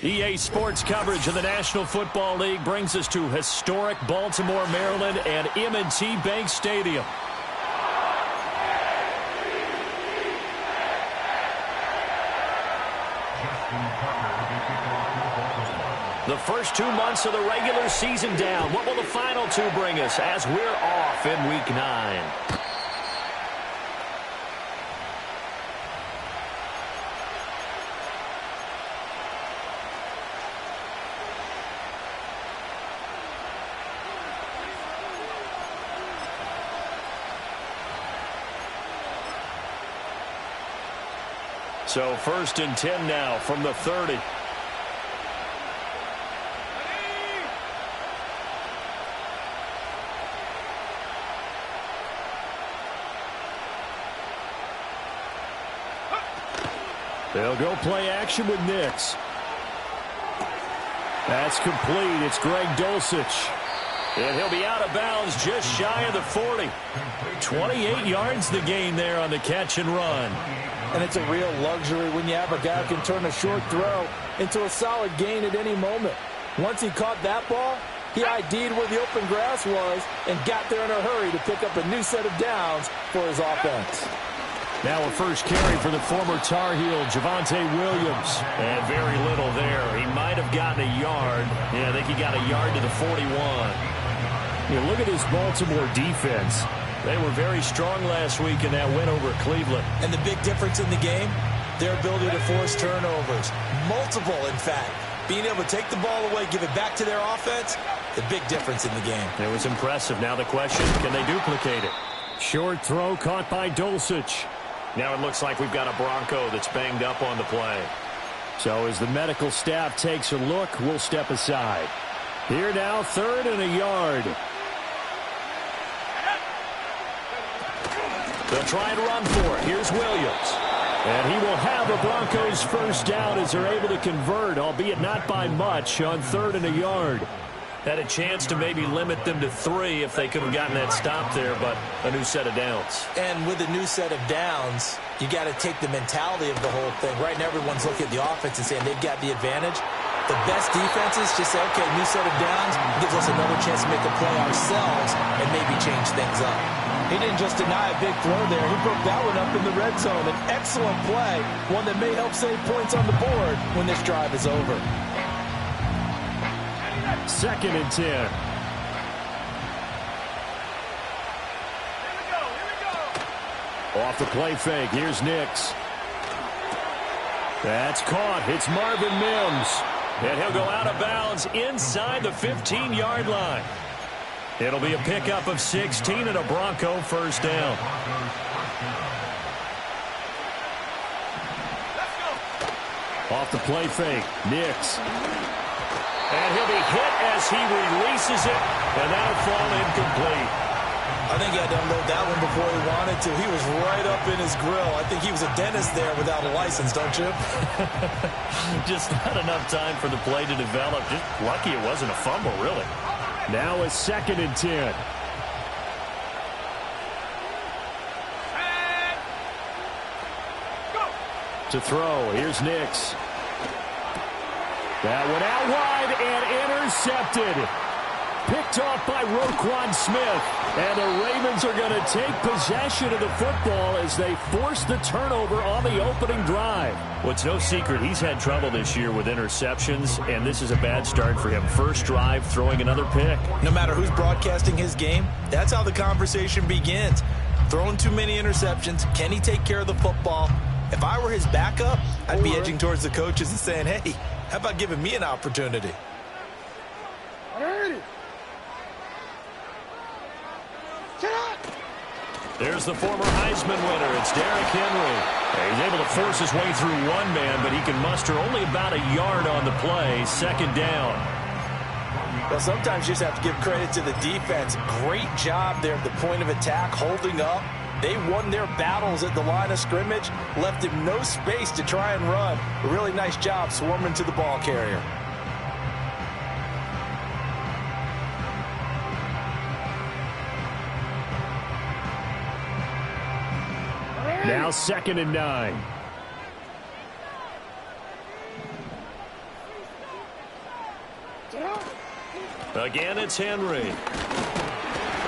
EA Sports coverage of the National Football League brings us to historic Baltimore, Maryland and M&T Bank Stadium. The first 2 months of the regular season down. What will the final two bring us as we're off in Week 9? So 1st and 10 now from the 30. They'll go play action with Nix. That's complete. It's Greg Dulcich. And he'll be out of bounds just shy of the 40. 28 yards the gain there on the catch and run. And it's a real luxury when you have a guy who can turn a short throw into a solid gain at any moment. Once he caught that ball, he ID'd where the open grass was and got there in a hurry to pick up a new set of downs for his offense. Now a first carry for the former Tar Heel, Javonte Williams. And very little there. He might have gotten a yard. Yeah, I think he got a yard to the 41. Yeah, look at this Baltimore defense. They were very strong last week in that win over Cleveland. And the big difference in the game, their ability to force turnovers. Multiple, in fact. Being able to take the ball away, give it back to their offense, the big difference in the game. It was impressive. Now the question, can they duplicate it? Short throw caught by Dulcich. Now it looks like we've got a Bronco that's banged up on the play. So as the medical staff takes a look, we'll step aside. Here now, 3rd and a yard. They'll try and run for it. Here's Williams. And he will have a Broncos first down as they're able to convert, albeit not by much, on 3rd and a yard. Had a chance to maybe limit them to 3 if they could have gotten that stop there, but a new set of downs. And with a new set of downs, you got to take the mentality of the whole thing. Right now, everyone's looking at the offense and saying they've got the advantage. The best defenses just say, okay, new set of downs gives us another chance to make a play ourselves and maybe change things up. He didn't just deny a big throw there. He broke that one up in the red zone. An excellent play, one that may help save points on the board when this drive is over. 2nd and 10. Off the play fake. Here's Nix. That's caught. It's Marvin Mims. And he'll go out of bounds inside the 15-yard line. It'll be a pickup of 16 and a Bronco first down. Off the play fake. Nix. And he'll be hit as he releases it, and that'll fall incomplete. I think he had to unload that one before he wanted to. He was right up in his grill. I think he was a dentist there without a license, don't you? Just not enough time for the play to develop. Just lucky it wasn't a fumble, really. Now a 2nd and 10. To throw. Here's Nix. That went out wide and intercepted. Picked off by Roquan Smith. And the Ravens are going to take possession of the football as they force the turnover on the opening drive. Well, it's no secret he's had trouble this year with interceptions, and this is a bad start for him. First drive, throwing another pick. No matter who's broadcasting his game, that's how the conversation begins. Throwing too many interceptions. Can he take care of the football? If I were his backup, I'd be edging towards the coaches and saying, hey, how about giving me an opportunity? There's the former Heisman winner. It's Derrick Henry. He's able to force his way through one man, but he can muster only about a yard on the play. 2nd down. Well, sometimes you just have to give credit to the defense. Great job there at the point of attack, holding up. They won their battles at the line of scrimmage, left him no space to try and run. A really nice job swarming to the ball carrier. Now 2nd and 9. Again, it's Henry.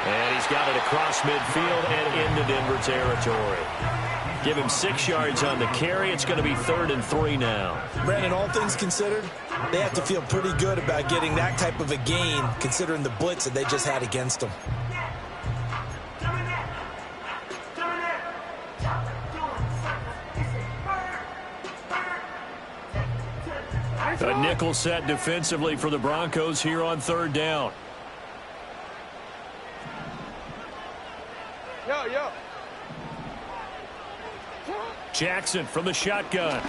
And he's got it across midfield and into Denver territory. Give him 6 yards on the carry. It's going to be 3rd and 3 now. Brandon, all things considered, they have to feel pretty good about getting that type of a gain, considering the blitz that they just had against them. A nickel set defensively for the Broncos here on 3rd down. Jackson from the shotgun.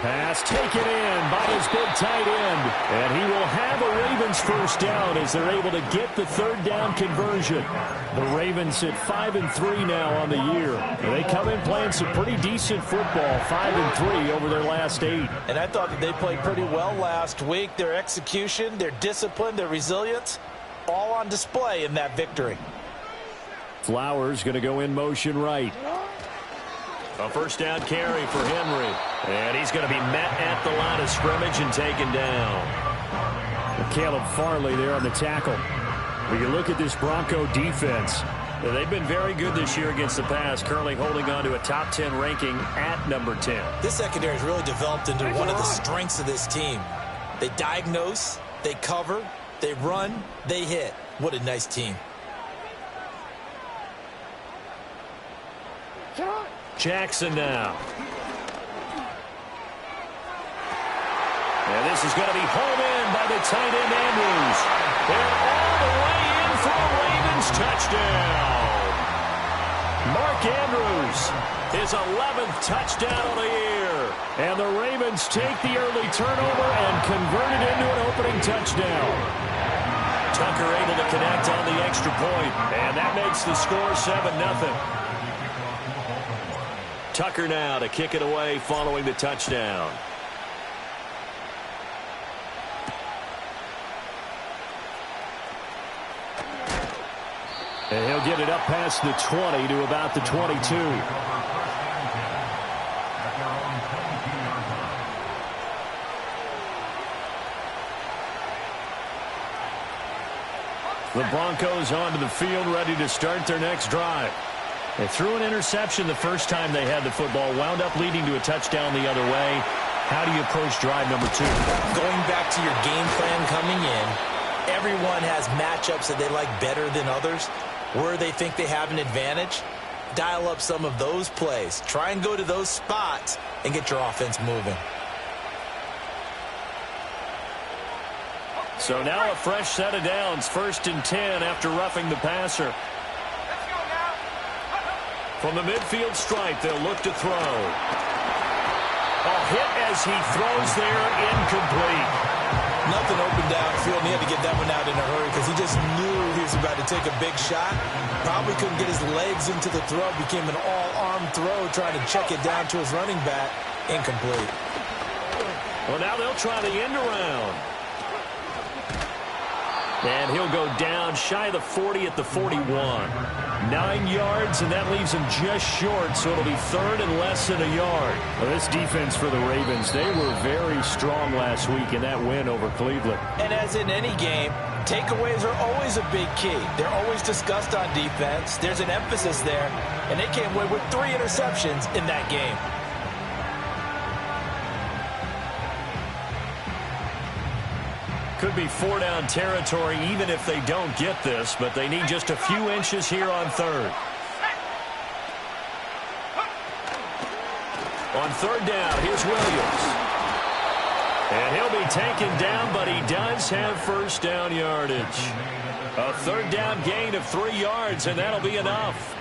Pass taken in by his big tight end. And he will have a Ravens first down as they're able to get the 3rd down conversion. The Ravens sit 5-3 now on the year. And they come in playing some pretty decent football, 5-3 over their last 8. And I thought that they played pretty well last week. Their execution, their discipline, their resilience, all on display in that victory. Flowers going to go in motion right. A first down carry for Henry. And he's going to be met at the line of scrimmage and taken down. Caleb Farley there on the tackle. When you look at this Bronco defense, they've been very good this year against the pass, currently holding on to a top 10 ranking at number 10. This secondary has really developed into one of the strengths of this team. They diagnose, they cover, they run, they hit. What a nice team. Jackson now. And this is going to be home in by the tight end Andrews. And all the way in for a Ravens touchdown. Mark Andrews, his 11th touchdown of the year. And the Ravens take the early turnover and convert it into an opening touchdown. Tucker able to connect on the extra point. And that makes the score 7-0. Tucker now to kick it away following the touchdown. And he'll get it up past the 20 to about the 22. The Broncos onto the field, ready to start their next drive. They threw an interception the first time they had the football, wound up leading to a touchdown the other way. How do you approach drive number 2? Going back to your game plan coming in, everyone has matchups that they like better than others. Where they think they have an advantage, dial up some of those plays. Try and go to those spots and get your offense moving. So now a fresh set of downs, 1st and 10 after roughing the passer. From the midfield stripe, they'll look to throw. A hit as he throws there, incomplete. Nothing open downfield, and he had to get that one out in a hurry because he just knew he was about to take a big shot. Probably couldn't get his legs into the throw. Became an all-arm throw, trying to check it down to his running back. Incomplete. Well, now they'll try the end around. And he'll go down shy of the 40 at the 41. 9 yards, and that leaves him just short, so it'll be 3rd and less than a yard. Well, this defense for the Ravens, they were very strong last week in that win over Cleveland. And as in any game, takeaways are always a big key. They're always discussed on defense. There's an emphasis there, and they came away with 3 interceptions in that game. Could be 4-down territory even if they don't get this, but they need just a few inches here on 3rd. On 3rd down, here's Williams. And he'll be taken down, but he does have first down yardage. A 3rd down gain of 3 yards, and that'll be enough.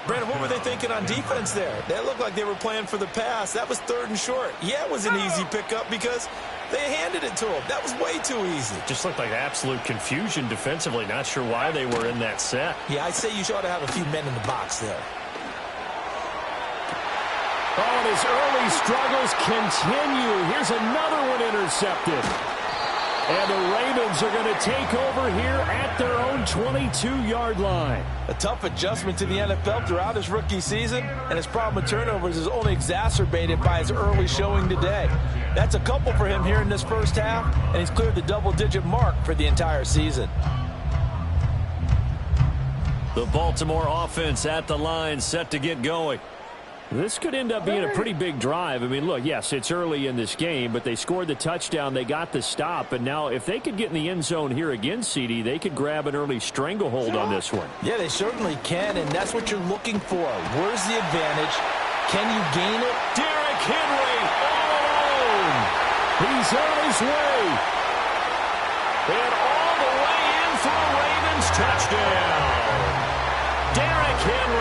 Brandon, what were they thinking on defense there? That looked like they were playing for the pass. That was 3rd and short. Yeah, it was an easy pickup because they handed it to him. That was way too easy. Just looked like absolute confusion defensively. Not sure why they were in that set. Yeah, I'd say you ought to have a few men in the box there. Oh, and his early struggles continue. Here's another one intercepted. And the Ravens are going to take over here at their own 22-yard line. A tough adjustment to the NFL throughout his rookie season, and his problem with turnovers is only exacerbated by his early showing today. That's a couple for him here in this first half, and he's cleared the double-digit mark for the entire season. The Baltimore offense at the line, set to get going. This could end up being a pretty big drive. I mean, look, yes, it's early in this game, but they scored the touchdown. They got the stop. And now if they could get in the end zone here again, CD, they could grab an early stranglehold on this one. Yeah, they certainly can, and that's what you're looking for. Where's the advantage? Can you gain it? Derrick Henry all alone. He's on his way. And all the way in for a Ravens touchdown. Derrick Henry.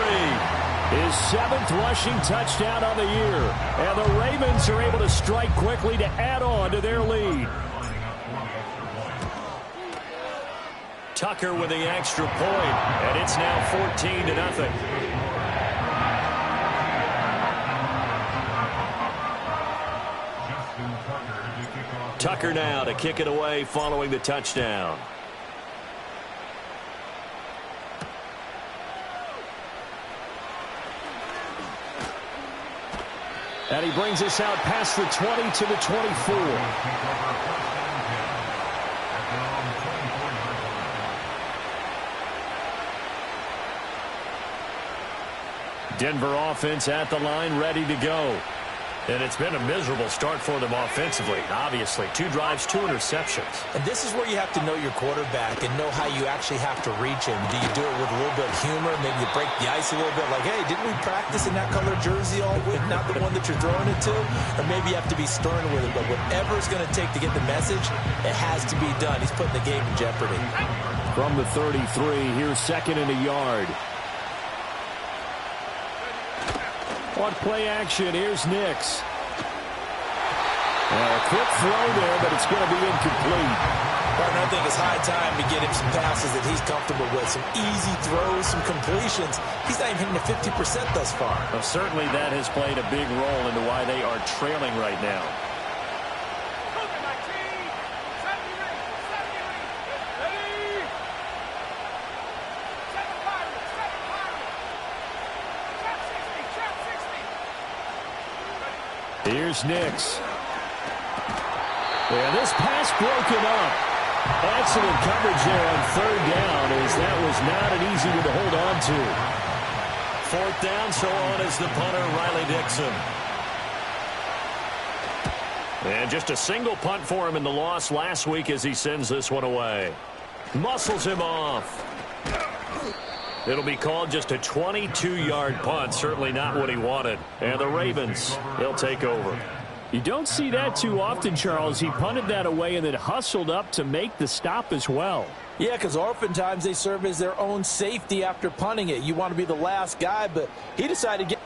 His 7th rushing touchdown on the year. And the Ravens are able to strike quickly to add on to their lead. Tucker with the extra point, and it's now 14-0. Tucker now to kick it away following the touchdown. And he brings us out past the 20 to the 24. Denver offense at the line, ready to go. And it's been a miserable start for them offensively, obviously. 2 drives, 2 interceptions. And this is where you have to know your quarterback and know how you actually have to reach him. Do you do it with a little bit of humor? Maybe you break the ice a little bit, like, hey, didn't we practice in that color jersey all week, not the one that you're throwing it to? Or maybe you have to be stern with it. But whatever it's going to take to get the message, it has to be done. He's putting the game in jeopardy. From the 33, here's 2nd and a yard. On play action, here's Nix. A quick throw there, but it's going to be incomplete. Partner, I think it's high time to get him some passes that he's comfortable with. Some easy throws, some completions. He's not even hitting the 50% thus far. Well, certainly that has played a big role into why they are trailing right now. Here's Nix. And this pass broken up. Excellent coverage there on 3rd down, as that was not an easy one to hold on to. 4th down, so on is the punter, Riley Dixon. And just a single punt for him in the loss last week as he sends this one away. Muscles him off. It'll be called just a 22-yard punt. Certainly not what he wanted. And the Ravens, they'll take over. You don't see that too often, Charles. He punted that away and then hustled up to make the stop as well. Yeah, because oftentimes they serve as their own safety after punting it. You want to be the last guy, but he decided to get...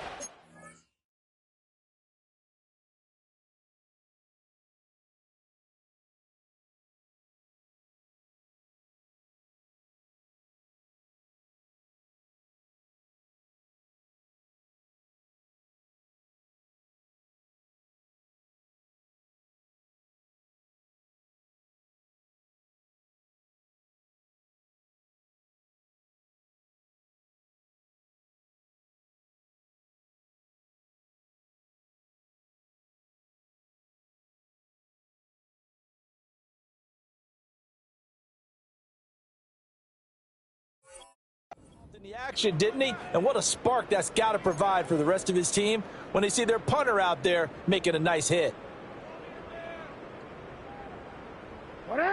in the action, didn't he? And what a spark that's got to provide for the rest of his team when they see their punter out there making a nice hit.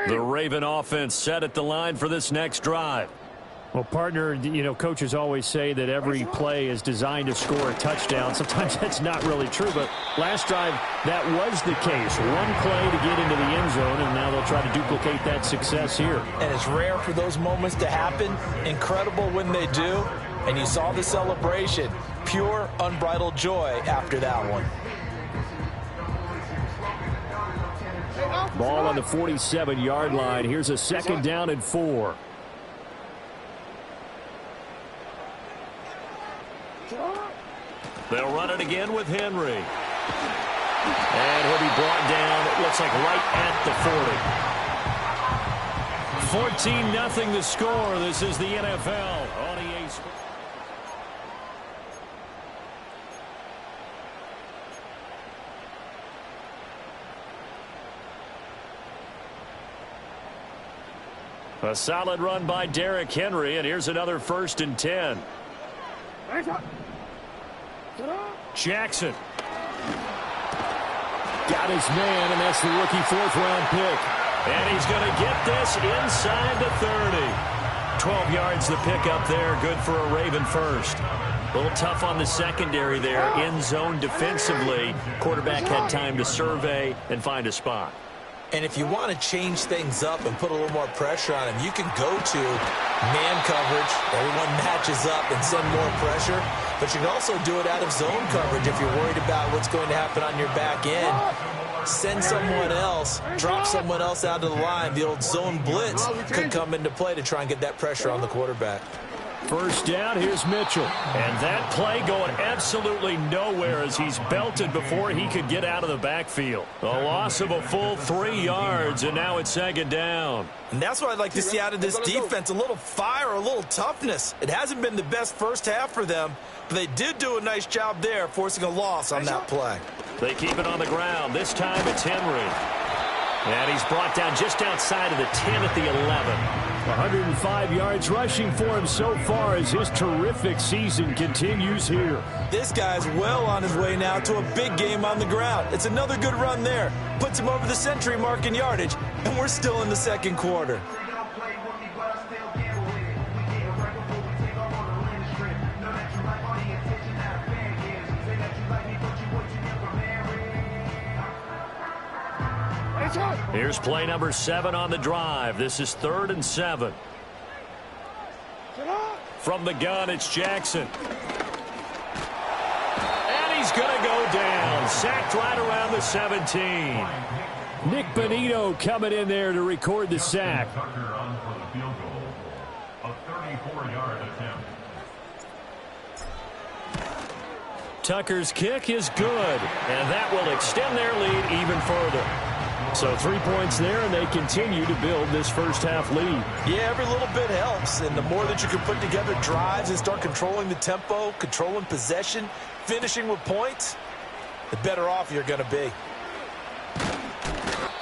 The Raven offense set at the line for this next drive. Well, partner, you know, coaches always say that every play is designed to score a touchdown. Sometimes that's not really true, but last drive, that was the case. One play to get into the end zone, and now they'll try to duplicate that success here. And it's rare for those moments to happen. Incredible when they do. And you saw the celebration. Pure, unbridled joy after that one. Ball on the 47-yard line. Here's a 2nd down and 4. They'll run it again with Henry. And he'll be brought down, it looks like right at the 40. 14-0 the score. This is the NFL on EA Sports. A solid run by Derrick Henry, and here's another 1st and 10. Jackson. Got his man, and that's the rookie 4th-round pick. And he's going to get this inside the 30. 12 yards the pick up there. Good for a Raven first. A little tough on the secondary there. In zone defensively. Quarterback had time to survey and find a spot. And if you want to change things up and put a little more pressure on him, you can go to man coverage. Everyone matches up and send more pressure. But you can also do it out of zone coverage if you're worried about what's going to happen on your back end. Send someone else, drop someone else out of the line. The old zone blitz could come into play to try and get that pressure on the quarterback. 1st down, here's Mitchell. And that play going absolutely nowhere as he's belted before he could get out of the backfield. A loss of a full 3 yards, and now it's 2nd down. And that's what I'd like to see out of this defense, a little fire, a little toughness. It hasn't been the best first half for them, but they did do a nice job there, forcing a loss on that play. They keep it on the ground. This time it's Henry. And he's brought down just outside of the 10 at the 11. 105 yards rushing for him so far as his terrific season continues here. This guy's well on his way now to a big game on the ground. It's another good run there. Puts him over the century mark in yardage, and we're still in the 2nd quarter. Here's play number 7 on the drive. This is 3rd and 7. From the gun, it's Jackson. And he's going to go down. Sacked right around the 17. Nick Bonito coming in there to record the sack. Tucker's kick is good, and that will extend their lead even further. So 3 points there, and they continue to build this first half lead. Yeah, every little bit helps, and the more that you can put together drives and start controlling the tempo, controlling possession, finishing with points, the better off you're going to be.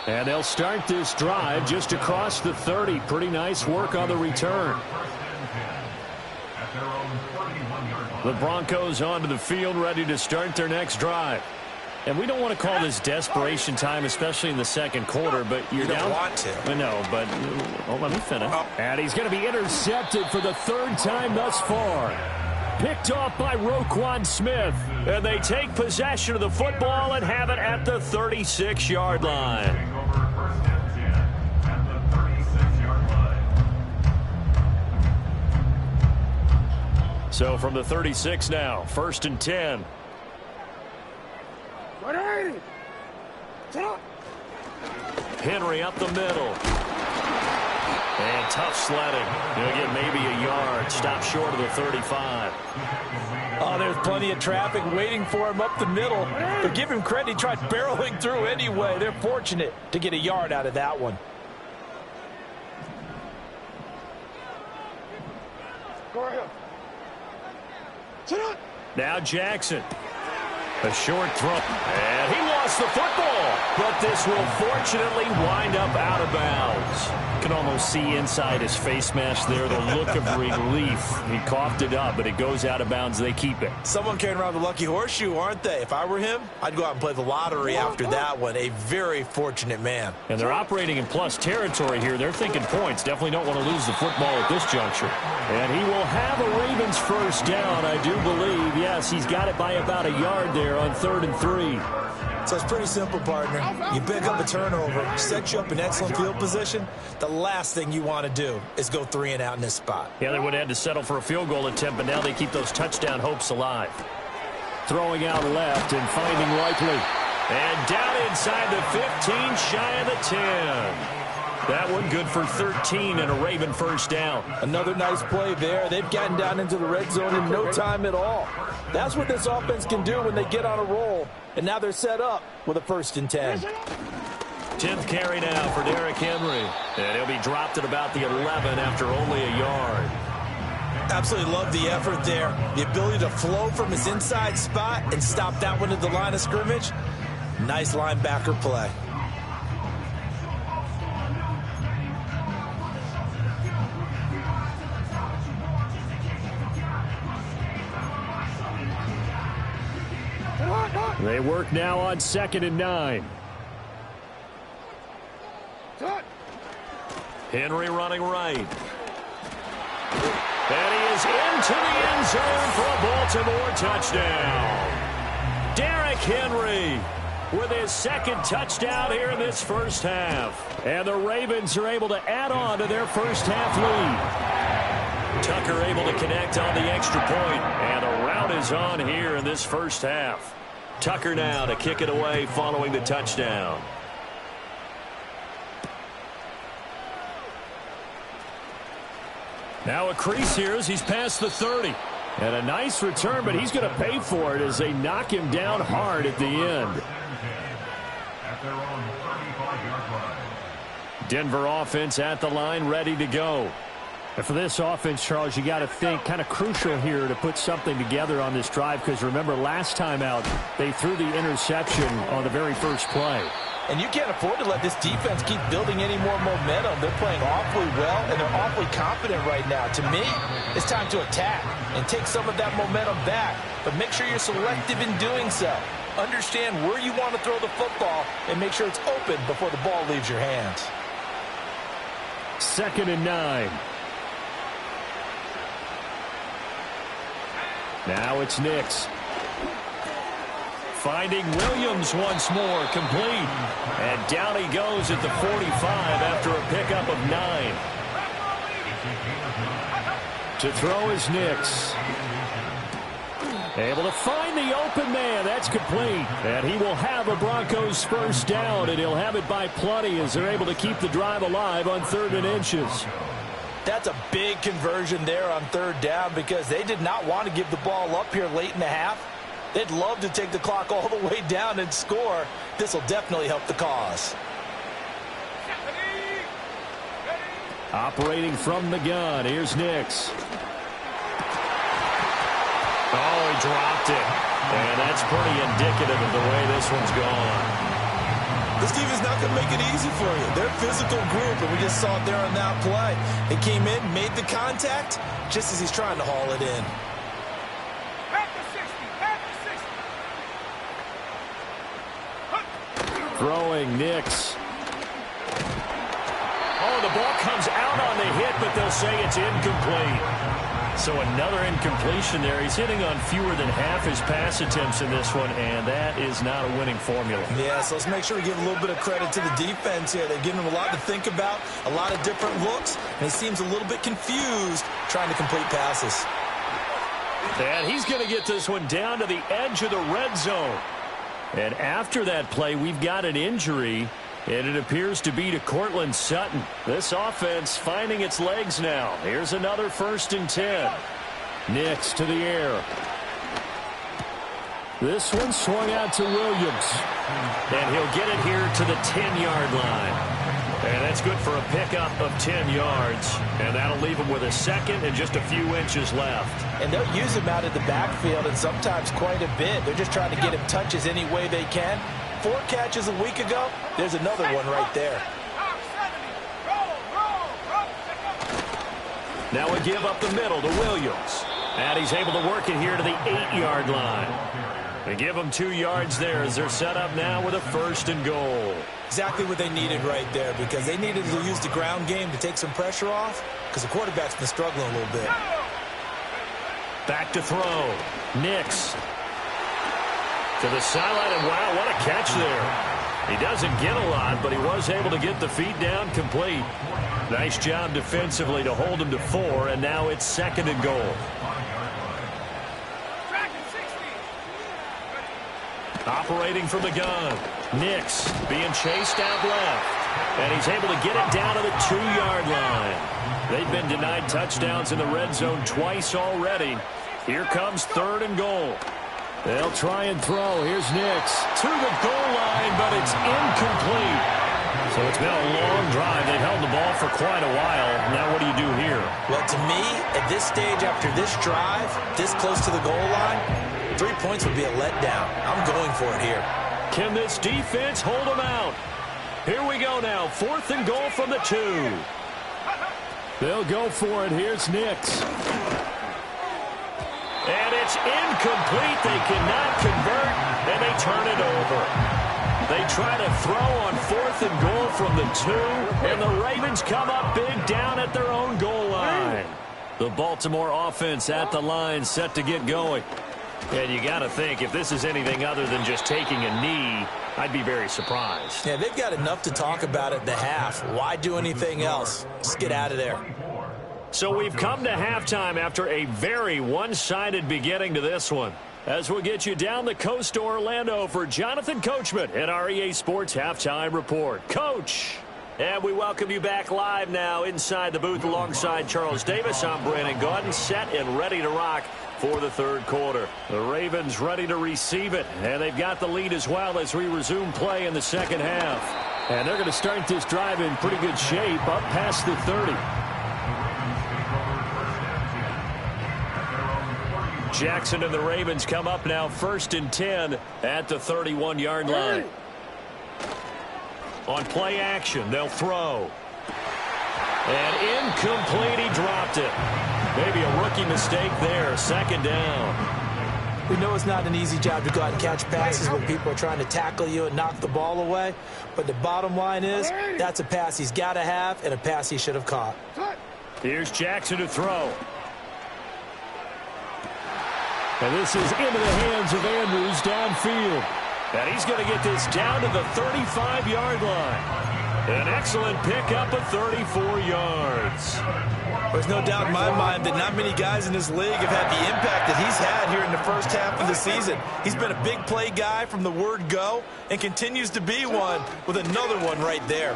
And they'll start this drive just across the 30. Pretty nice work on the return. The Broncos onto the field, ready to start their next drive. And we don't want to call this desperation time, especially in the 2nd quarter, but you're down. You don't want to. I know, but let me finish. And he's going to be intercepted for the 3rd time thus far. Picked off by Roquan Smith. And they take possession of the football and have it at the 36-yard line. So from the 36 now, 1st and 10. Henry up the middle. And tough sledding. He'll get maybe a yard. Stop short of the 35. Oh, there's plenty of traffic waiting for him up the middle. But give him credit, he tried barreling through anyway. They're fortunate to get a yard out of that one. Now Jackson. A short throw. And he lost the football. But this will fortunately wind up out of bounds. You can almost see inside his face mask there the look of relief. He coughed it up, but it goes out of bounds. They keep it. Someone carrying around the lucky horseshoe, aren't they? If I were him, I'd go out and play the lottery after that one. A very fortunate man. And they're operating in plus territory here. They're thinking points. Definitely don't want to lose the football at this juncture. And he will have a Ravens first down, I do believe. Yes, he's got it by about a yard there on 3rd and 3. So it's pretty simple, partner. You pick up a turnover, set you up in excellent field position. The last thing you want to do is go 3 and out in this spot. Yeah, they would have had to settle for a field goal attempt, but now they keep those touchdown hopes alive. Throwing out left and finding Likely. And down inside the 15, shy of the 10. That one good for 13 and a Raven first down. Another nice play there. They've gotten down into the red zone in no time at all. That's what this offense can do when they get on a roll. And now they're set up with a 1st and 10. 10th carry now for Derrick Henry. And he'll be dropped at about the 11 after only a yard. Absolutely love the effort there. The ability to flow from his inside spot and stop that one at the line of scrimmage. Nice linebacker play. They work now on 2nd and 9. Henry running right. And he is into the end zone for a Baltimore touchdown. Derrick Henry with his 2nd touchdown here in this first half. And the Ravens are able to add on to their first half lead. Tucker able to connect on the extra point, and the route is on here in this first half. Tucker now to kick it away following the touchdown. Now a crease here as he's past the 30. And a nice return, but he's going to pay for it as they knock him down hard at the end. Denver offense at the line, ready to go. And for this offense, Charles, you got to think kind of crucial here to put something together on this drive, because remember last time out they threw the interception on the very first play. And you can't afford to let this defense keep building any more momentum. They're playing awfully well, and they're awfully confident right now. To me, it's time to attack and take some of that momentum back, but make sure you're selective in doing so. Understand where you want to throw the football and make sure it's open before the ball leaves your hands. 2nd and 9. Now it's Nix. Finding Williams once more, complete. And down he goes at the 45 after a pickup of 9. To throw is Nix. Able to find the open man. That's complete. And he will have a Broncos first down, and he'll have it by plenty as they're able to keep the drive alive on 3rd and inches. That's a big conversion there on 3rd down, because they did not want to give the ball up here late in the half. They'd love to take the clock all the way down and score. This will definitely help the cause. Operating from the gun, here's Nix. Oh, he dropped it. And that's pretty indicative of the way this one's gone. This defense is not going to make it easy for you. They're a physical group, and we just saw it there on that play. They came in, made the contact, just as he's trying to haul it in. Throwing Nix. Oh, the ball comes out on the hit, but they'll say it's incomplete. So another incompletion there. He's hitting on fewer than half his pass attempts in this one, and that is not a winning formula. Yeah, so let's make sure we give a little bit of credit to the defense here. They've given him a lot to think about, a lot of different looks, and he seems a little bit confused trying to complete passes. And he's going to get this one down to the edge of the red zone. And after that play, we've got an injury, and it appears to be to Courtland Sutton. This offense finding its legs now. Here's another 1st and 10. Nix to the air. This one swung out to Williams. And he'll get it here to the 10-yard line. And that's good for a pickup of 10 yards. And that'll leave him with a 2nd and just a few inches left. And they'll use him out of the backfield, and sometimes quite a bit. They're just trying to get him touches any way they can. 4 catches a week ago. There's another one right there. Now a give up the middle to Williams. And he's able to work it here to the 8-yard line. They give him 2 yards there as they're set up now with a 1st and goal. Exactly what they needed right there, because they needed to use the ground game to take some pressure off, because the quarterback's been struggling a little bit. Back to throw. Nix. To the sideline, and wow, what a catch there. He doesn't get a lot, but he was able to get the feet down complete. Nice job defensively to hold him to 4, and now it's 2nd and goal. Operating from the gun. Nix being chased out left. And he's able to get it down to the 2-yard line. They've been denied touchdowns in the red zone twice already. Here comes 3rd and goal. They'll try and throw. Here's Nix. To the goal line, but it's incomplete. So it's been a long drive. They've held the ball for quite a while. Now what do you do here? Well, to me, at this stage, after this drive, this close to the goal line, 3 points would be a letdown. I'm going for it here. Can this defense hold them out? Here we go now. 4th and goal from the 2. They'll go for it. Here's Nix. And it's incomplete. They cannot convert, and they turn it over. They try to throw on 4th and goal from the 2, and the Ravens come up big down at their own goal line. The Baltimore offense at the line, set to get going. And you got to think, if this is anything other than just taking a knee, I'd be very surprised. Yeah, they've got enough to talk about at the half. Why do anything else? Just get out of there. So we've come to halftime after a very one-sided beginning to this one. As we'll get you down the coast to Orlando for Jonathan Coachman at our EA Sports Halftime Report. Coach! And we welcome you back live now inside the booth alongside Charles Davis. I'm Brandon Gaudin, set and ready to rock for the 3rd quarter. The Ravens ready to receive it, and they've got the lead as well as we resume play in the 2nd half. And they're going to start this drive in pretty good shape up past the 30. Jackson and the Ravens come up now 1st and 10 at the 31-yard line. On play action, they'll throw. And incomplete, he dropped it. Maybe a rookie mistake there, 2nd down. We know it's not an easy job to go out and catch passes when people are trying to tackle you and knock the ball away. But the bottom line is, that's a pass he's got to have and a pass he should have caught. Here's Jackson to throw. And this is into the hands of Andrews downfield. And he's going to get this down to the 35-yard line. An excellent pickup of 34 yards. There's no doubt in my mind that not many guys in this league have had the impact that he's had here in the first half of the season. He's been a big play guy from the word go and continues to be one with another one right there.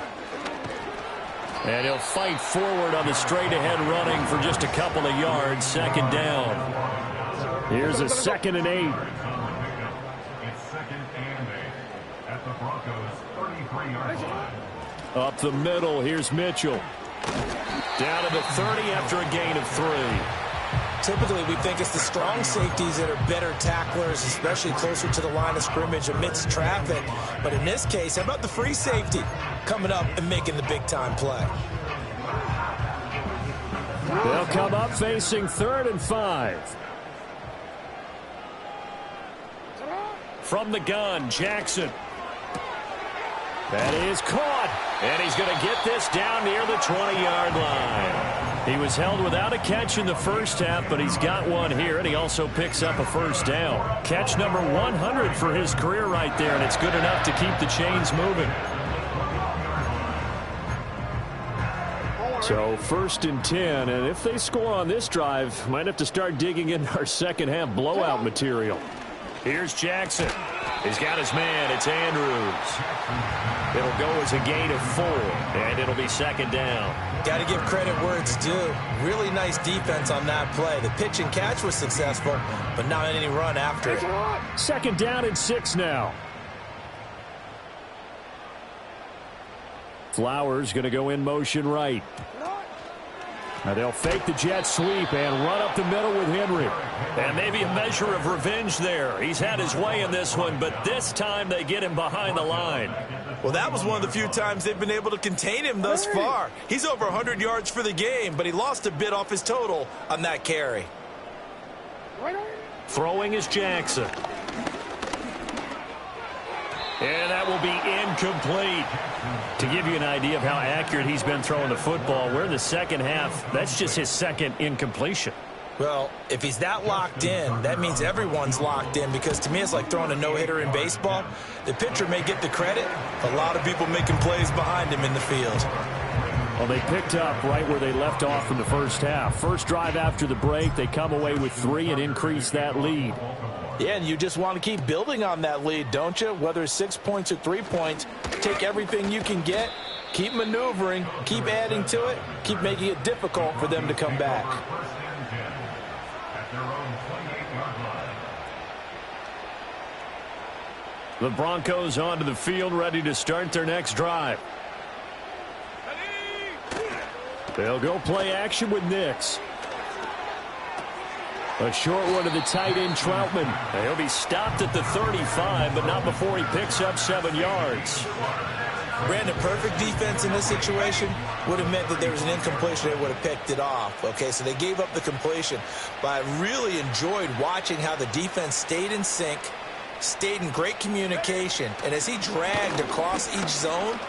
And he'll fight forward on the straight-ahead running for just a couple of yards, 2nd down. Here's a 2nd and 8. It's 2nd and 8 at the Broncos' 33-yard line. Up the middle, here's Mitchell. Down to the 30 after a gain of 3. Typically, we think it's the strong safeties that are better tacklers, especially closer to the line of scrimmage amidst traffic. But in this case, how about the free safety coming up and making the big-time play? They'll come up facing 3rd and 5. From the gun, Jackson. That is caught. And he's going to get this down near the 20-yard line. He was held without a catch in the first half, but he's got one here, and he also picks up a 1st down. Catch number 100 for his career right there, and it's good enough to keep the chains moving. So 1st and 10, and if they score on this drive, might have to start digging in our 2nd half blowout material. Here's Jackson. He's got his man. It's Andrews. It'll go as a gain of 4, and it'll be 2nd down. Got to give credit where it's due. Really nice defense on that play. The pitch and catch was successful, but not any run after it. 2nd down and 6 now. Flowers going to go in motion right. Now they'll fake the jet sweep and run up the middle with Henry. And maybe a measure of revenge there. He's had his way in this one, but this time they get him behind the line. Well, that was one of the few times they've been able to contain him thus far. He's over 100 yards for the game, but he lost a bit off his total on that carry. Throwing is Jackson. And that will be incomplete. To give you an idea of how accurate he's been throwing the football, we're in the 2nd half. That's just his 2nd incompletion. Well, if he's that locked in, that means everyone's locked in, because to me it's like throwing a no-hitter in baseball. The pitcher may get the credit. A lot of people making plays behind him in the field. Well, they picked up right where they left off in the first half. First drive after the break, they come away with 3 and increase that lead. Yeah, and you just want to keep building on that lead, don't you? Whether it's 6 points or 3 points, take everything you can get, keep maneuvering, keep adding to it, keep making it difficult for them to come back. The Broncos onto the field, ready to start their next drive. They'll go play action with Nix. A short one to the tight end, Troutman. He'll be stopped at the 35, but not before he picks up 7 yards. Brandon, perfect defense in this situation would have meant that there was an incompletion. They would have picked it off. Okay, so they gave up the completion. But I really enjoyed watching how the defense stayed in sync, stayed in great communication. And as he dragged across each zone,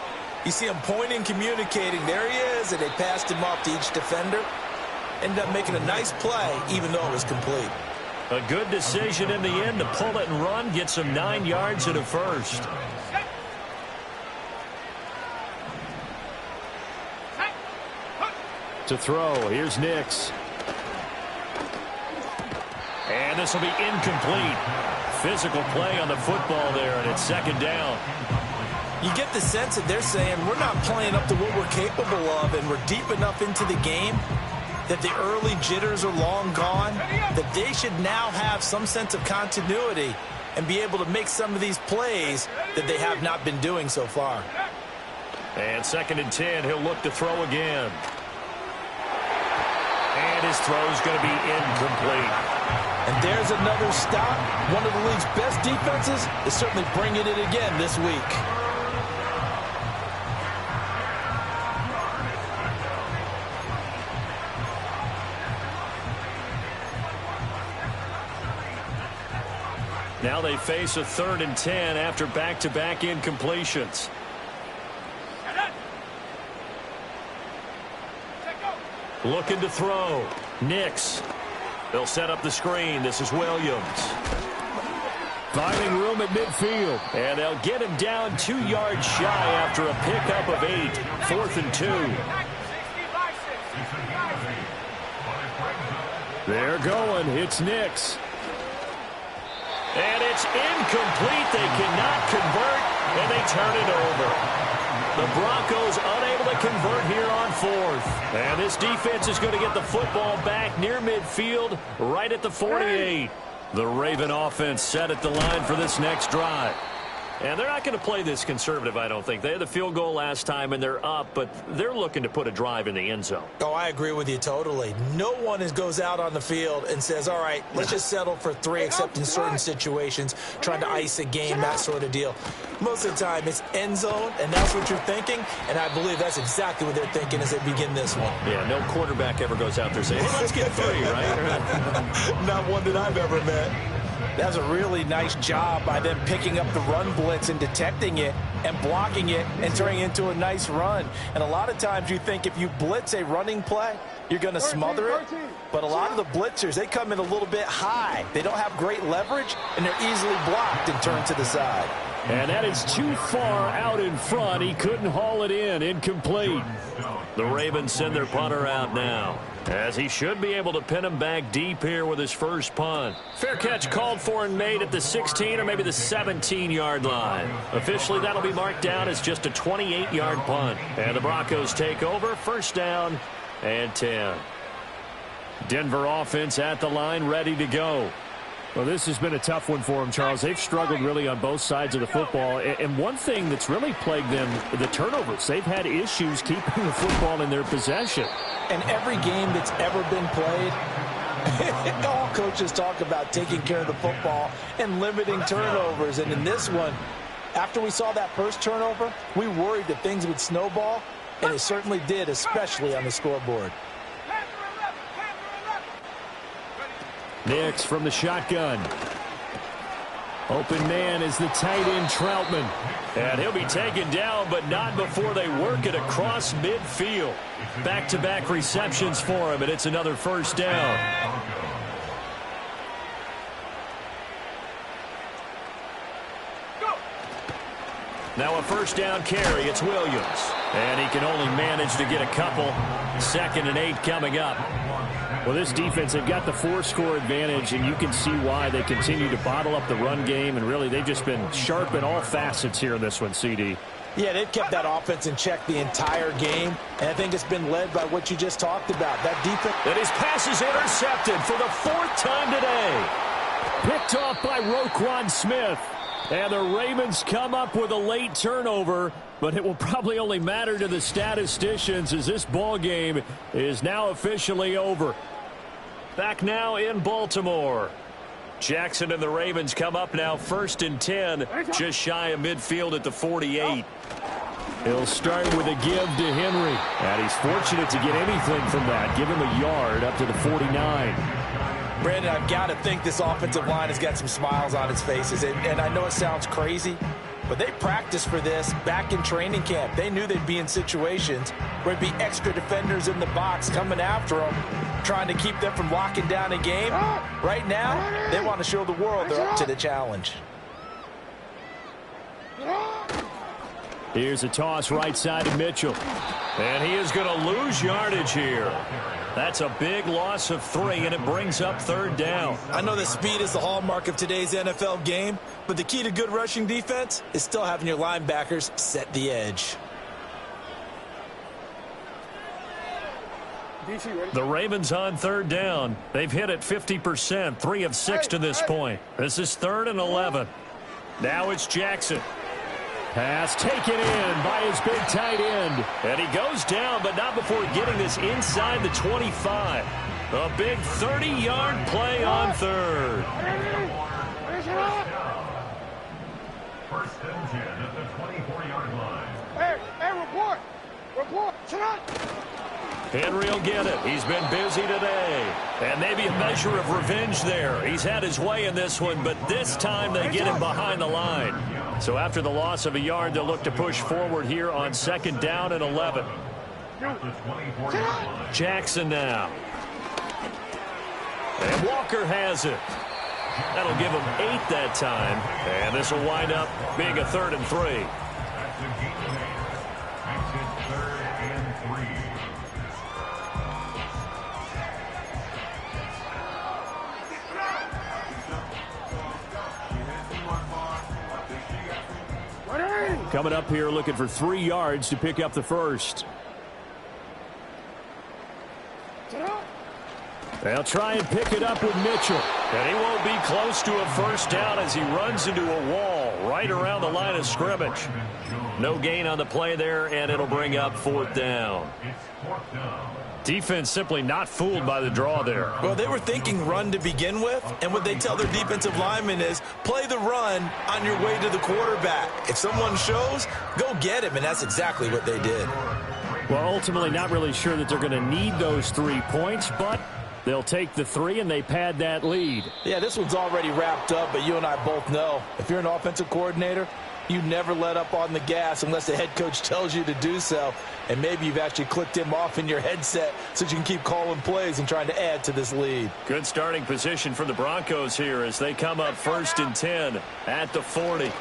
you see him pointing, communicating. There he is, and they passed him off to each defender. Ended up making a nice play, even though it was complete. A good decision in the end to pull it and run, get some 9 yards and a first. To throw, here's Nix. And this will be incomplete. Physical play on the football there, and it's second down. You get the sense that they're saying we're not playing up to what we're capable of, and we're deep enough into the game that the early jitters are long gone, that they should now have some sense of continuity and be able to make some of these plays that they have not been doing so far. And 2nd and 10, he'll look to throw again. And his throw's going to be incomplete. And there's another stop. One of the league's best defenses is certainly bringing it again this week. Now they face a 3rd and 10 after back-to-back incompletions. Looking to throw. Nix. They'll set up the screen. This is Williams. Finding room at midfield. And they'll get him down 2 yards shy after a pickup of 8. 4th and 2. They're going. It's Nix. And it's incomplete. They cannot convert, and they turn it over. The Broncos unable to convert here on 4th. And this defense is going to get the football back near midfield, right at the 48. The Raven offense set at the line for this next drive. And they're not going to play this conservative, I don't think. They had the field goal last time, and they're up, but they're looking to put a drive in the end zone. Oh, I agree with you totally. No one goes out on the field and says, all right, let's just settle for 3, except in certain situations, trying to ice a game, that sort of deal. Most of the time, it's end zone, and that's what you're thinking, and I believe that's exactly what they're thinking as they begin this one. Yeah, no quarterback ever goes out there saying, hey, let's get 3, right? Not one that I've ever met. That was a really nice job by them picking up the run blitz and detecting it and blocking it and turning it into a nice run. And a lot of times you think if you blitz a running play, you're going to smother it. But a lot of the blitzers, they come in a little bit high. They don't have great leverage, and they're easily blocked and turned to the side. And that is too far out in front. He couldn't haul it in. Incomplete. The Ravens send their punter out now, as he should be able to pin him back deep here with his first punt. Fair catch called for and made at the 16 or maybe the 17-yard line. Officially, that'll be marked down as just a 28-yard punt. And the Broncos take over, 1st down and 10. Denver offense at the line, ready to go. Well, this has been a tough one for them, Charles. They've struggled really on both sides of the football. And one thing that's really plagued them, the turnovers. They've had issues keeping the football in their possession. And every game that's ever been played, all coaches talk about taking care of the football and limiting turnovers. And in this one, after we saw that first turnover, we worried that things would snowball, and it certainly did, especially on the scoreboard. Nix from the shotgun. Open man is the tight end, Troutman. And he'll be taken down, but not before they work it across midfield. Back-to-back receptions for him, and it's another 1st down. Now a 1st down carry. It's Williams. And he can only manage to get a couple. 2nd and 8 coming up. Well, this defense, they've got the 4-score advantage, and you can see why they continue to bottle up the run game, and really they've just been sharp in all facets here in this one, CD. Yeah, they've kept that offense in check the entire game, and I think it's been led by what you just talked about. That defense. And his pass is intercepted for the 4th time today. Picked off by Roquan Smith. And the Ravens come up with a late turnover, but it will probably only matter to the statisticians as this ball game is now officially over. Back now in Baltimore. Jackson and the Ravens come up now 1st and 10, just shy of midfield at the 48. He'll start with a give to Henry, and he's fortunate to get anything from that. Give him a yard up to the 49. Brandon, I've got to think this offensive line has got some smiles on its faces. And I know it sounds crazy, but they practiced for this back in training camp. They knew they'd be in situations where there'd be extra defenders in the box coming after them, trying to keep them from locking down a game. Right now, they want to show the world they're up to the challenge. Here's a toss right side to Mitchell. And he is going to lose yardage here. That's a big loss of 3, and it brings up 3rd down. I know that speed is the hallmark of today's NFL game, but the key to good rushing defense is still having your linebackers set the edge. The Ravens on 3rd down. They've hit it 50%, 3 of 6 to this point. This is 3rd and 11. Now it's Jackson. Pass taken in by his big tight end. And he goes down, but not before getting this inside the 25. A big 30-yard play on 3rd. First and 10 at the 24-yard line. Hey, report, sit up. Henry will get it. He's been busy today. And maybe a measure of revenge there. He's had his way in this one, but this time they get him behind the line. So after the loss of a yard, they'll look to push forward here on 2nd down and 11. Jackson now. And Walker has it. That'll give him 8 that time. And this will wind up being a 3rd and 3. That's a game man. Makes it 3rd and 3. Coming up here looking for 3 yards to pick up the first. They'll try and pick it up with Mitchell. And he won't be close to a 1st down as he runs into a wall right around the line of scrimmage. No gain on the play there, and it'll bring up 4th down. It's 4th down. Defense simply not fooled by the draw there. Well, they were thinking run to begin with, and what they tell their defensive linemen is play the run on your way to the quarterback. If someone shows, go get him, and that's exactly what they did. Well, ultimately not really sure that they're going to need those 3 points, but they'll take the 3 and they pad that lead. Yeah, this one's already wrapped up, but you and I both know if you're an offensive coordinator, you never let up on the gas unless the head coach tells you to do so. And maybe you've actually clicked him off in your headset so you can keep calling plays and trying to add to this lead. Good starting position for the Broncos here as they come up 1st and 10 at the 40.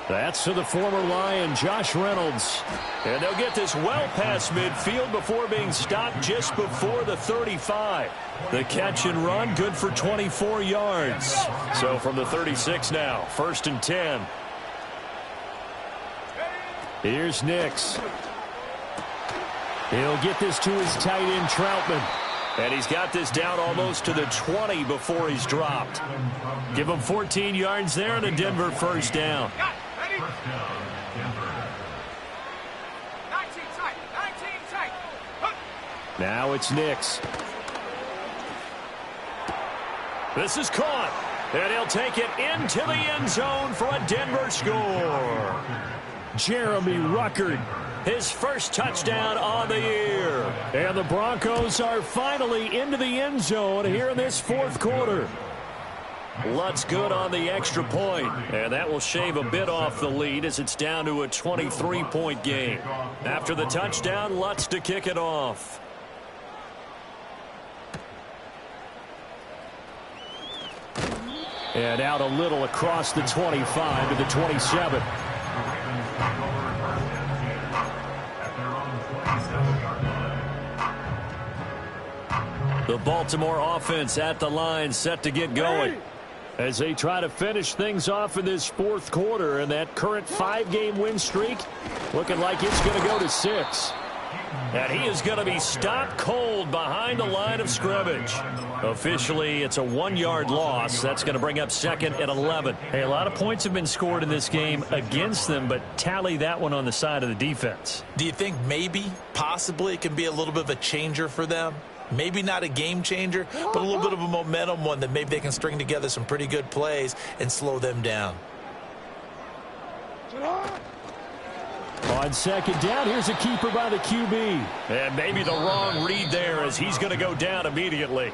That's to the former Lion, Josh Reynolds. And they'll get this well past midfield before being stopped just before the 35. The catch and run, good for 24 yards. So from the 36 now, 1st and 10. Here's Nix. He'll get this to his tight end, Troutman. And he's got this down almost to the 20 before he's dropped. Give him 14 yards there and a Denver 1st down. Now it's Nix. This is caught. And he'll take it into the end zone for a Denver score. Jeremy Ruckert, his first touchdown on the year. And the Broncos are finally into the end zone here in this 4th quarter. Lutz good on the extra point, and that will shave a bit off the lead as it's down to a 23-point game. After the touchdown, Lutz to kick it off. And out a little across the 25 to the 27. The Baltimore offense at the line, set to get going. As they try to finish things off in this 4th quarter, and that current 5-game win streak looking like it's going to go to 6. And he is going to be stopped cold behind the line of scrimmage. Officially, it's a 1-yard loss. That's going to bring up 2nd and 11. Hey, a lot of points have been scored in this game against them, but tally that one on the side of the defense. Do you think maybe, possibly, it can be a little bit of a changer for them? Maybe not a game changer, but a little bit of a momentum one that maybe they can string together some pretty good plays and slow them down. On 2nd down, here's a keeper by the QB. And maybe the wrong read there as he's going to go down immediately.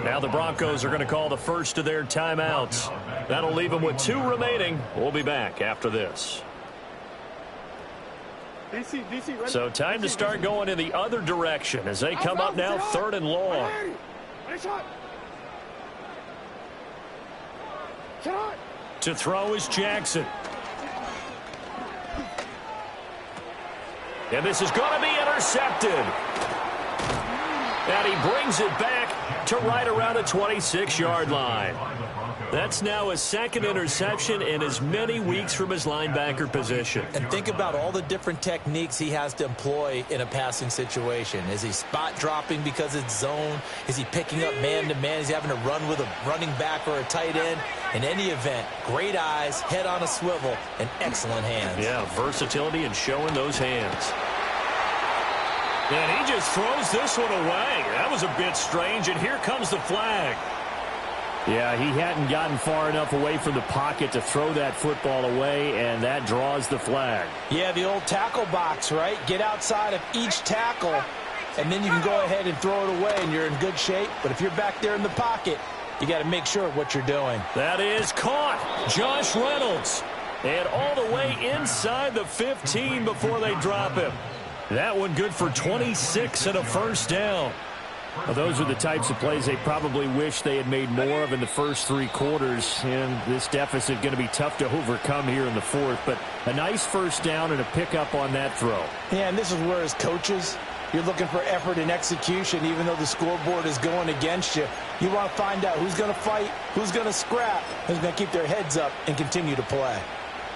Now the Broncos are going to call the first of their timeouts. That'll leave them with 2 remaining. We'll be back after this. So time to start going in the other direction as they come up now 3rd and long. To throw is Jackson. And this is going to be intercepted. And he brings it back to right around the 26-yard line. That's now his 2nd interception in as many weeks from his linebacker position. And think about all the different techniques he has to employ in a passing situation. Is he spot dropping because it's zone? Is he picking up man-to-man? Is he having to run with a running back or a tight end? In any event, great eyes, head on a swivel, and excellent hands. Yeah, versatility and showing those hands. And he just throws this one away. That was a bit strange, and here comes the flag. Yeah, he hadn't gotten far enough away from the pocket to throw that football away, and that draws the flag. Yeah, the old tackle box, right? Get outside of each tackle, and then you can go ahead and throw it away, and you're in good shape. But if you're back there in the pocket, you got to make sure of what you're doing. That is caught. Josh Reynolds. And all the way inside the 15 before they drop him. That one good for 26 and a first down. Well, those are the types of plays they probably wish they had made more of in the first 3 quarters. And this deficit going to be tough to overcome here in the 4th. But a nice first down and a pickup on that throw. Yeah, and this is where as coaches, you're looking for effort and execution. Even though the scoreboard is going against you, you want to find out who's going to fight, who's going to scrap, who's going to keep their heads up and continue to play.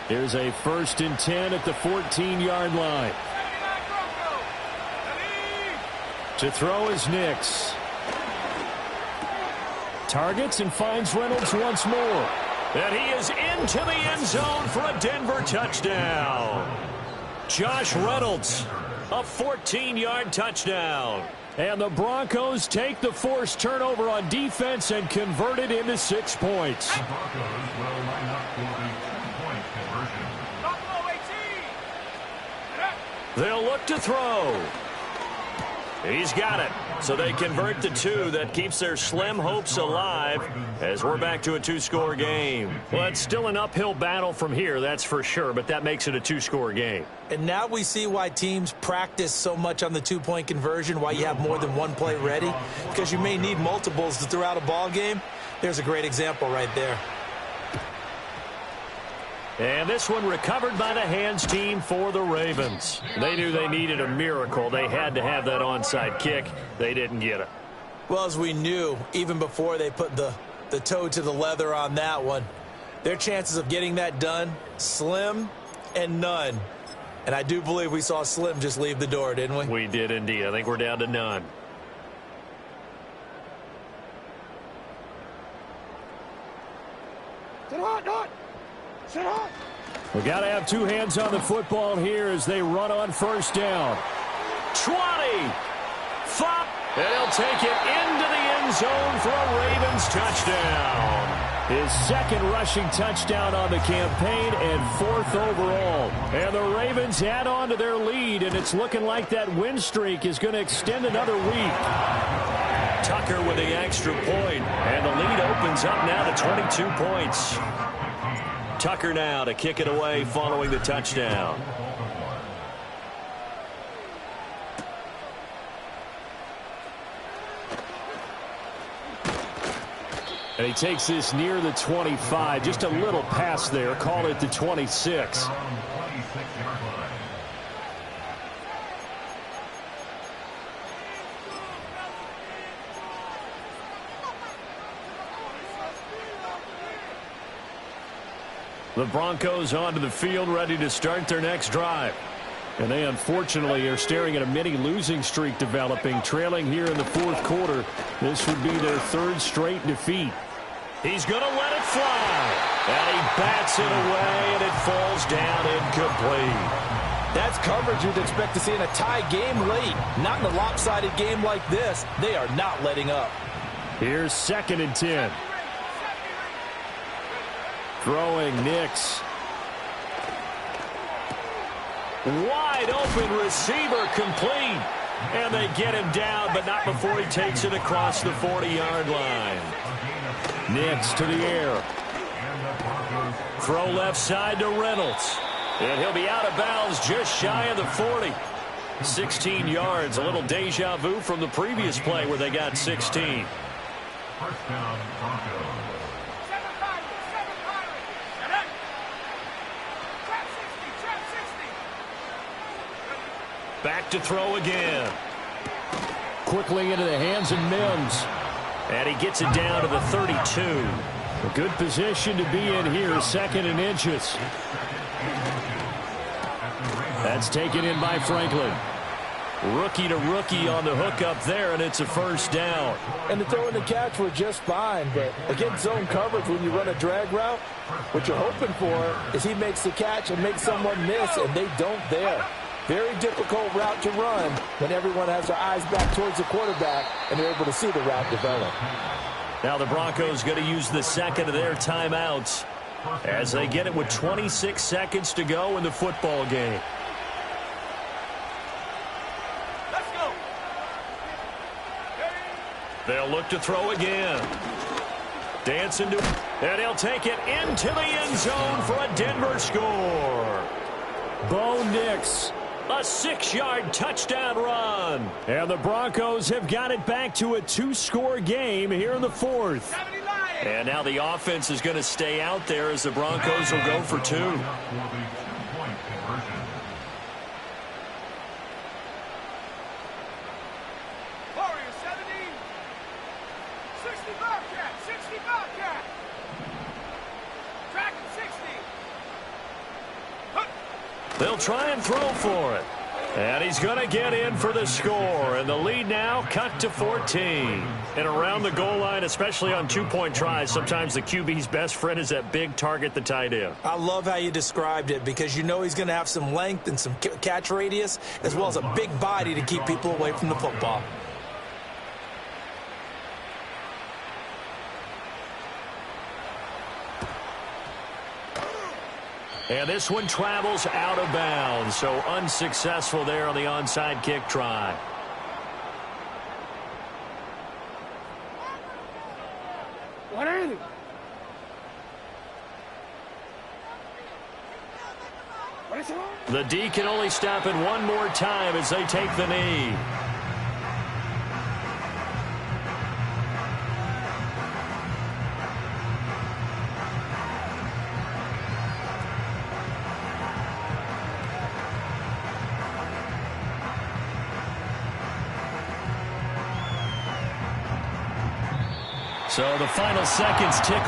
Here's a 1st and 10 at the 14-yard line. To throw is Nix. Targets and finds Reynolds once more. And he is into the end zone for a Denver touchdown. Josh Reynolds, a 14-yard touchdown. And the Broncos take the forced turnover on defense and convert it into 6 points. The Broncos will line up for the 2-point conversion. They'll look to throw. He's got it. So they convert the 2. That keeps their slim hopes alive as we're back to a 2-score game. Well, it's still an uphill battle from here, that's for sure, but that makes it a 2-score game. And now we see why teams practice so much on the 2-point conversion, why you have more than one play ready, because you may need multiples to throw out a ball game. There's a great example right there. And this one recovered by the hands team for the Ravens. They knew they needed a miracle. They had to have that onside kick. They didn't get it. Well, as we knew, even before they put the toe to the leather on that one, their chances of getting that done, slim and none. And I do believe we saw Slim just leave the door, didn't we? We did indeed. I think we're down to none. We got to have 2 hands on the football here as they run on first down. 20, 5, and he'll take it into the end zone for a Ravens touchdown. His 2nd rushing touchdown on the campaign and 4th overall. And the Ravens add on to their lead, and it's looking like that win streak is going to extend another week. Tucker with the extra point, and the lead opens up now to 22 points. Tucker now to kick it away following the touchdown. And he takes this near the 25. Just a little pass there. Call it the 26. The Broncos onto the field, ready to start their next drive. And they unfortunately are staring at a mini losing streak developing, trailing here in the fourth quarter. This would be their third straight defeat. He's going to let it fly. And he bats it away, and it falls down incomplete. That's coverage you'd expect to see in a tie game late. Not in a lopsided game like this. They are not letting up. Here's 2nd and 10. Throwing Nix. Wide open receiver complete. And they get him down, but not before he takes it across the 40-yard line. Nix to the air. Throw left side to Reynolds. And he'll be out of bounds just shy of the 40. 16 yards, a little deja vu from the previous play where they got 16. First down, Broncos. Back to throw again. Quickly into the hands of Mims. And he gets it down to the 32. A good position to be in here, 2nd and inches. That's taken in by Franklin. Rookie to rookie on the hook up there, and it's a first down. And the throw and the catch were just fine, but against zone coverage, when you run a drag route, what you're hoping for is he makes the catch and makes someone miss, and they don't there. Very difficult route to run when everyone has their eyes back towards the quarterback and they're able to see the route develop. Now the Broncos going to use the second of their timeouts as they get it with 26 seconds to go in the football game. Let's go. They'll look to throw again. Dancing to, and he'll take it into the end zone for a Denver score. Bo Nix. A 6-yard touchdown run. And the Broncos have got it back to a 2-score game here in the fourth. And now the offense is going to stay out there as the Broncos will go for 2. Warriors 70. 60 Bobcat. 60 Bobcat. Track 60. They'll try and throw for it. And he's going to get in for the score. And the lead now cut to 14. And around the goal line, especially on 2-point tries, sometimes the QB's best friend is that big target, the tight end. I love how you described it because you know he's going to have some length and some catch radius as well as a big body to keep people away from the football. And this one travels out of bounds, so unsuccessful there on the onside kick try. What ain't it? What is it? The D can only stop it one more time as they take the knee. So the final seconds tick away.